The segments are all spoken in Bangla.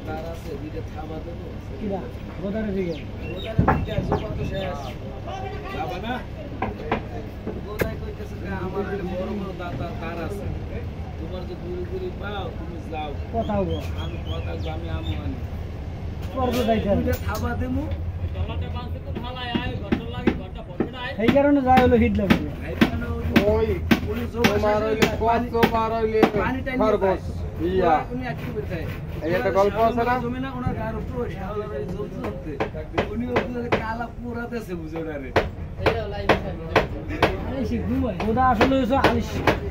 তার আছে দিকে থাবা দেবো কিরা গোদারের দিকে আসবো কত শেষ যাবা না গোদায় কইতেছে আমার বড় বড় দাতা তার আছে তোমার যে দূরে দূরে পাও তুমি যাও কথা হবো আমি কথা আমি আমু আনি পর্ব যাইতে থাবা দেবো এই কারণে যায় হলো হিট লাগবে ওই তোমার হইলে কত বার হইলে খরগোশ ইয়া এই একটা গল্প আছে না তুমি না ওনার গায়ের উপর শাওলার জ্বলতে জ্বলতে উনি ওখানে কালা পুরাতেছে বুঝো না রে আলিশ ঘুমায় গোদা আসলে হইছে আলিশ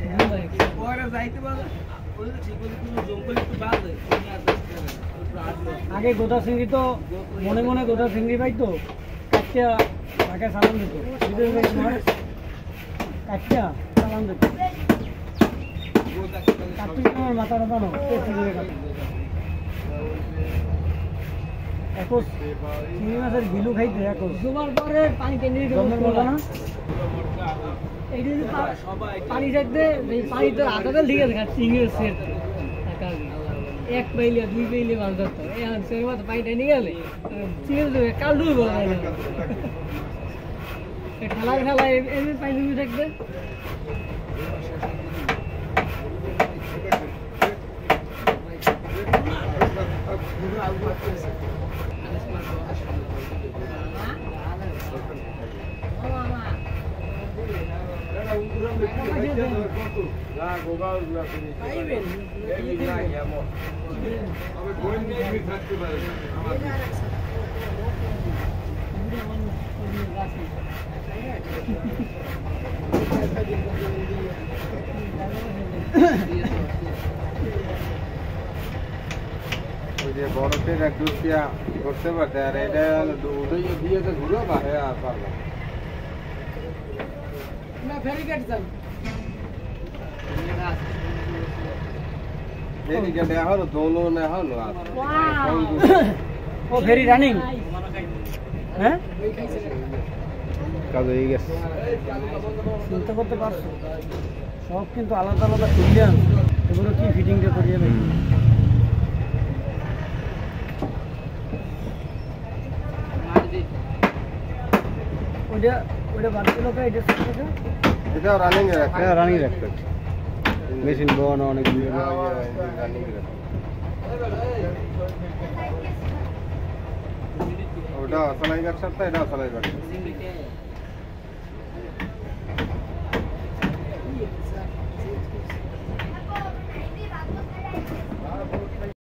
ঘুমায় পরে যাইতে পারে ওই ঠিক করে তুমি জঙ্গল একটু বাঁধে আগে গোদা চিংড়ি তো মনে মনে গোদা চিংড়ি পাইতো কাটটা তাকে সালাম দিত কাটটা সালাম দিত কাটতে আমার মাথাটা জানো এখন চিংড়ি মাছের গিলু খাইতে এখন দুবার পরে পানি টেনে জমের মতো না এইটা যদি পানি চাইতে পানি তো আটাতে লিখে দেখা চিংড়ির সেট এক পাইলে দুই পাইলে মাছ ধরতো এখন সেই মতো পানি টেনে গেলে চিংড়ি কাল ডুবে বলা যায় খেলায় খেলায় এমনি পানি ডুবে থাকবে বরফের এক দুটিয়া করতে পারতে আর এটা উদয় দিয়ে তো ঘুরো পারে আর পারলাম না ফেরি গেট যান ফেরি গেট এখন দোলন এখন ও ফেরি রানিং হ্যাঁ কাজ হয়ে গেছে চিন্তা করতে পারছো সব কিন্তু আলাদা আলাদা ক্লিয়ার এগুলো কি ফিটিংটা করিয়ে দেয় ওইটা বাড়তি লোক এটা রানিং রাখতে রানিং রাখতে মেশিন বন অনেক রানিং রাখতে ওটা আসলাই ব্যবসাটা এটা আসলাই ব্যবসা